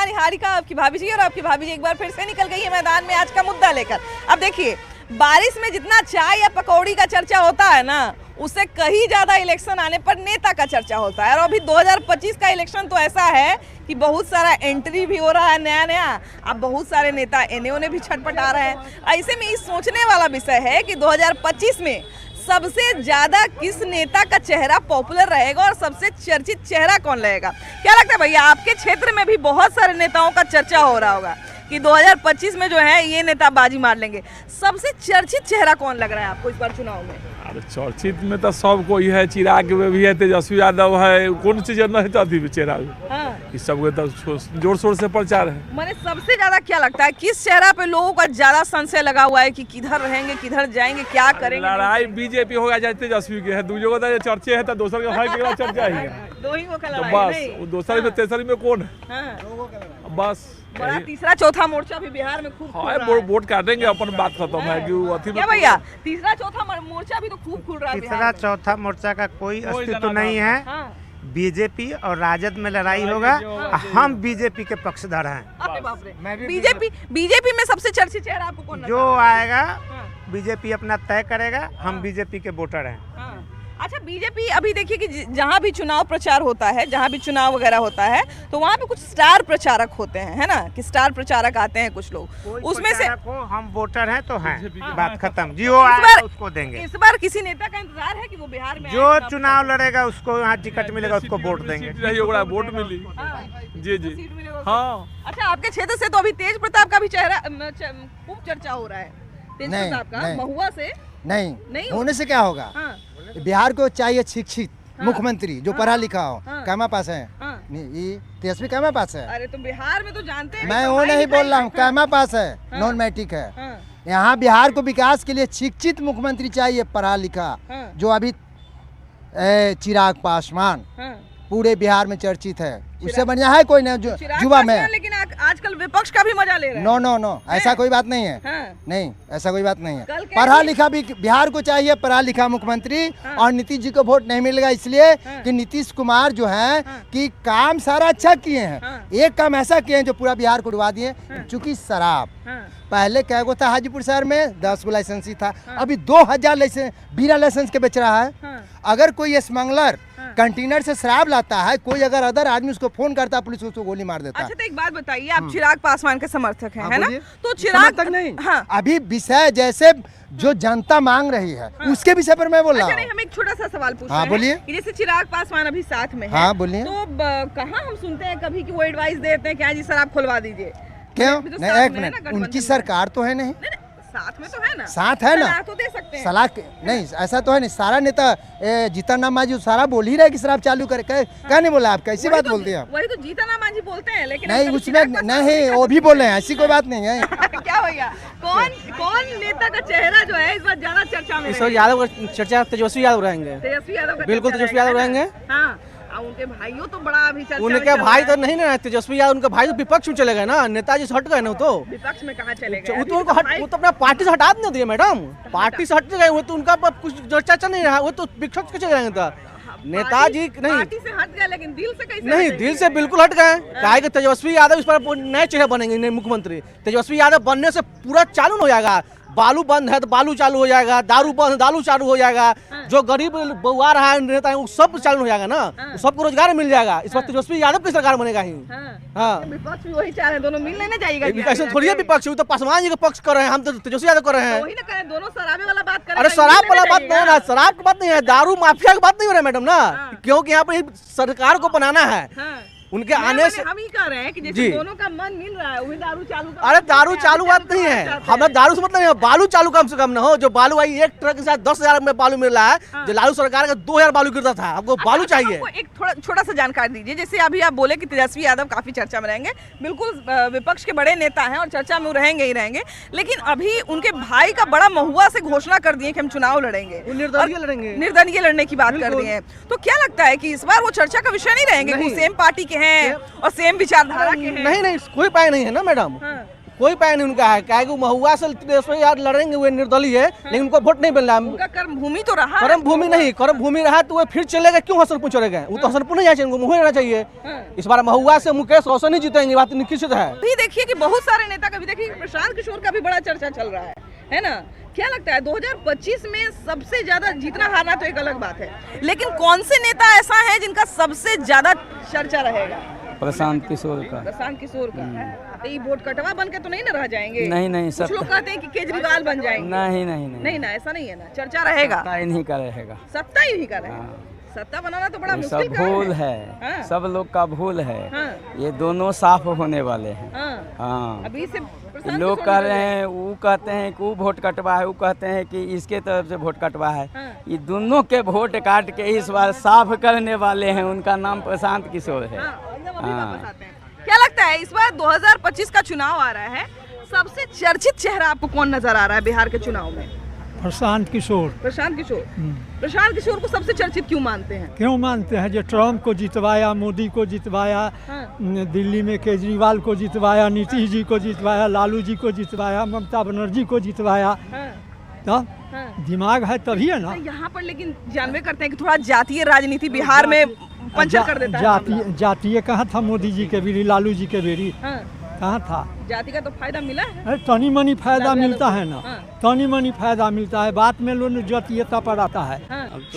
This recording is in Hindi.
निहारिका आपकी भाभी जी, और आपकी भाभी जी एक बार फिर से निकल गई है मैदान में आज का मुद्दा लेकर। अब देखिए, बारिश में जितना चाय या पकौड़ी का चर्चा होता है ना, उससे कहीं ज्यादा इलेक्शन आने पर नेता का चर्चा होता है। और अभी 2025 का इलेक्शन तो ऐसा है कि बहुत सारा एंट्री भी हो रहा है नया नया। अब बहुत सारे नेता एने ओने भी छटपटा रहे हैं। ऐसे में ये सोचने वाला विषय है कि 2025 में सबसे ज्यादा किस नेता का चेहरा पॉपुलर रहेगा और सबसे चर्चित चेहरा कौन रहेगा। क्या लगता है भैया, आपके क्षेत्र में भी बहुत सारे नेताओं का चर्चा हो रहा होगा कि 2025 में जो है ये नेता बाजी मार लेंगे। सबसे चर्चित चेहरा कौन लग रहा है आपको इस बार चुनाव में? अरे चर्चित में तो सब कोई है, चिराग में भी है, तेजस्वी यादव है, कौन चीज नहीं चाहती बेचारा। हाँ। इस सब तो जोर शोर से प्रचार है। मैंने सबसे ज्यादा क्या लगता है किस चेहरा पे लोगों का ज्यादा संशय लगा हुआ है कि किधर रहेंगे, किधर जाएंगे, क्या करेंगे? लड़ाई बीजेपी होगा चाहे तेजस्वी के है, दूसरों को तो चर्चे है, तो दोसर के भाई के चर्चा है। दो ही को तो बस दोसर में तेसरी में कौन है? बस बड़ा तीसरा चौथा मोर्चा भी बिहार में खूब वोट काटेंगे, अपन बात खत्म है कि क्या भैया, तीसरा चौथा मोर्चा भी तो खूब खुल रहा है। तीसरा चौथा मोर्चा का कोई अस्तित्व नहीं है। बीजेपी और राजद में लड़ाई होगा। हम बीजेपी के पक्षधर हैं। बीजेपी में सबसे चर्चित चेहरा आपको कौन? जो आएगा बीजेपी अपना तय करेगा। हम बीजेपी के वोटर हैं। अच्छा, बीजेपी अभी देखिए कि जहाँ भी चुनाव प्रचार होता है, जहाँ भी चुनाव वगैरह होता है, तो वहाँ पे कुछ स्टार प्रचारक होते हैं, है ना, कि स्टार प्रचारक आते हैं कुछ लोग, उसमें से हम वोटर हैं तो हैं। बात खत्म। जी, वो आएगा उसको देंगे। इस बार किसी नेता का इंतजार है कि वो बिहार में जो चुनाव लड़ेगा उसको यहाँ टिकट मिलेगा, उसको वोट देंगे। वोट मिली। जी जी हाँ। अच्छा, आपके क्षेत्र से तो अभी तेज प्रताप का भी चेहरा खूब चर्चा हो रहा है। तेज प्रताप का महुआ से नहीं होने से क्या होगा? बिहार को चाहिए शिक्षित मुख्यमंत्री जो पढ़ा लिखा हो। कैमा पास है? तेजस्वी कैमा पास है? अरे तो बिहार में तो जानते हैं। मैं वो नहीं बोल रहा हूँ, कैमा पास है, नॉन मैट्रिक है। यहाँ बिहार को विकास के लिए शिक्षित मुख्यमंत्री चाहिए, पढ़ा लिखा। जो अभी चिराग पासवान पूरे बिहार में चर्चित है, उससे बढ़िया है कोई नहीं जो युवा में। लेकिन आजकल विपक्ष का भी मजा ले रहे हैं। नो ऐसा कोई बात नहीं है। नहीं, ऐसा कोई बात नहीं है। पढ़ा लिखा भी बिहार को चाहिए, पढ़ा लिखा मुख्यमंत्री। और नीतीश जी को वोट नहीं मिलेगा इसलिए कि नीतीश कुमार जो है कि काम सारा अच्छा किए हैं। एक काम ऐसा किए हैं जो पूरा बिहार को डुबा दिए। चूंकि शराब पहले क्या गो था, हाजीपुर शहर में 10 गो लाइसेंसी था, अभी 2000 लाइसेंस बिना लाइसेंस के बेच रहा है। अगर कोई स्मगलर कंटेनर से शराब लाता है, कोई अगर अदर आदमी उसको फोन करता है, पुलिस उसको गोली मार देता है। अच्छा, तो एक बात बताइए, आप चिराग पासवान के समर्थक हैं, है ना? तो चिराग तक नहीं। अभी विषय जैसे जो जनता मांग रही है उसके विषय पर मैं बोल रहा हूँ। हम एक छोटा सा सवाल पूछ रहे हैं। बोलिए। जैसे चिराग पासवान अभी साथ में है। हाँ बोलिए। तो कहाँ हम सुनते हैं कभी कि वो एडवाइस देते हैं कि जी शराब खुलवा दीजिए? क्यों? नहीं, एक मिनट, उनकी सरकार तो है नहीं। साथ में तो है ना? साथ है ना, सलाह तो दे सकते हैं। सलाह नहीं, ऐसा तो है नहीं। सारा नेता जीतन राम मांझी सारा बोल ही रहे कि शराब चालू करे। क्या नहीं बोला? आप कैसी बात बोलते हैं? वही तो जीतन राम मांझी बोलते हैं, लेकिन नहीं उसमें नहीं, वो भी बोले हैं, ऐसी कोई बात नहीं है। क्या भैया, कौन नेता का चेहरा जो है इस बार ज्यादा चर्चा में? इस बार यादव का चर्चा तेजस्वी यादव रहेंगे। तेजस्वी यादव, बिल्कुल तेजस्वी यादव रहेंगे। हाँ, उनके भाइयों तो बड़ा अभी चर्चा। उनके भाई तो नहीं ना तेजस्वी यादव, उनके भाई तो विपक्ष में चले गए ना, नेताजी से हट गए ना। तो विपक्ष में कहाँ चले गए? वो तो अपना पार्टी से हटा देते मैडम। पार्टी से हट गए, वो तो उनका कुछ चर्चा नहीं रहा, वो तो विपक्ष के चले जाएंगे। नेताजी नहीं, पार्टी से हट गए, लेकिन दिल से कैसे? नहीं, दिल से बिल्कुल हट गए। कहा कि तेजस्वी यादव इस पर नए चेहरे बनेंगे, नए मुख्यमंत्री। तेजस्वी यादव बनने से पूरा चालू हो जाएगा। बालू बंद है तो बालू चालू हो जाएगा, दारू बंद है दारू चालू हो जाएगा। जो गरीब बउआ रहा है नेता है वो सब चालू हो जाएगा ना, सबको रोजगार मिल जाएगा। इस बार तेजस्वी यादव की सरकार बनेगा ही। हाँ, विपक्ष भी वही चाह रहे हैं, दोनों मिल लेने जाएगा। ऐसे थोड़ी है विपक्ष, तो पासवान जी का पक्ष कर रहे हैं, हम तो तेजस्वी यादव कर रहे हैं। वही ना करें, दोनों शराबे वाला बात करें। अरे शराब वाला बात नहीं है ना, शराब की बात नहीं है, दारू माफिया की बात नहीं हो रहा है मैडम ना, क्योंकि यहाँ पे सरकार को बनाना है। उनके आने से हम ही कह रहे हैं कि जैसे दोनों का मन मिल रहा है, वही दारू चालू। अरे दारू चालू बात नहीं है, हमें दारू से मतलब नहीं है, बालू चालू कम से कम ना हो। जो बालू आई एक ट्रक के साथ 10,000 में बालू मिल रहा है, जो लालू सरकार का 2,000 बालू गिरता था। हमको बालू चाहिए। एक छोटा सा जानकारी दीजिए, जैसे अभी आप बोले कि तेजस्वी यादव काफी चर्चा में रहेंगे, बिल्कुल विपक्ष के बड़े नेता हैं और चर्चा में रहेंगे ही रहेंगे, लेकिन अभी उनके भाई का बड़ा महुआ से घोषणा कर दिए कि हम चुनाव लड़ेंगे, निर्दलीय लड़ने की बात कर दी है। तो क्या लगता है कि इस बार वो चर्चा का विषय नहीं रहेंगे? सेम पार्टी के हैं और सेम विचारधारा के हैं। नहीं, कोई पाए नहीं है ना मैडम। कोई पाया नहीं उनका है, क्या महुआ से तेजस्वी यादव लड़ेंगे, वे निर्दलीय है, लेकिन उनको वोट नहीं मिल रहा। उनका कर्म भूमि तो रहा, कर्म भूमि नहीं, कर्म भूमि रहा तो वे फिर चलेगा, क्यों हसनपुर चलेगा? वो तो हसनपुर नहीं जाना चाहिए, उनको मुंह रहना चाहिए। इस बार महुआ से मुकेश रोशन ही जीतेंगे, बात निश्चित है। अभी देखिए कि बहुत सारे नेता का भी देखिए, प्रशांत किशोर का भी बड़ा चर्चा चल रहा है ना? क्या लगता है 2025 में सबसे ज्यादा जीतना हारना तो एक अलग बात है, लेकिन कौन से नेता ऐसा है जिनका सबसे ज्यादा चर्चा रहेगा? प्रशांत किशोर का। प्रशांत किशोर का। तो ये वोट कटवा बन के तो नहीं ना रह जाएंगे? नहीं कुछ लोग कहते हैं कि केजरीवाल बन जाएंगे। नहीं ना, ऐसा नहीं है ना, चर्चा रहेगा। सत्ता ही नहीं का रहेगा। सत्ता ही नहीं का रहेगा। सत्ता बनाना तो बड़ा मुश्किल सब भूल है, सब लोग का भूल है। ये दोनों साफ होने वाले हैं। हाँ, अभी से लोग कह रहे हैं, वो कहते हैं कि वो वोट कटवा है, वो कहते हैं कि इसके तरफ से वोट कटवा है। ये दोनों के वोट काट के इस बार साफ करने वाले हैं। उनका नाम प्रशांत किशोर है। क्या लगता है इस बार 2025 का चुनाव आ रहा है, सबसे चर्चित चेहरा आपको कौन नजर आ रहा है बिहार के चुनाव में? प्रशांत किशोर। प्रशांत किशोर। प्रशांत किशोर को सबसे चर्चित क्यों मानते हैं? क्यों मानते हैं? जो ट्रम्प को जितवाया, मोदी को जितवाया, दिल्ली में केजरीवाल को जितवाया, नीतीश जी को जितवाया, लालू जी को जितवाया, ममता बनर्जी को जितवाया। तो दिमाग है तभी है ना। यहाँ पर लेकिन जानवे करते हैं कि थोड़ा जातीय राजनीति बिहार में पंचर कर देता है। जातीय कहाँ था मोदी जी के बेरी, लालू जी के बेरी? कहाँ था? जाति का तो फायदा मिला है, तनी मनी फायदा मिलता है ना, तनी मनी फायदा मिलता है, बात में लोग जातीयता पर आता है।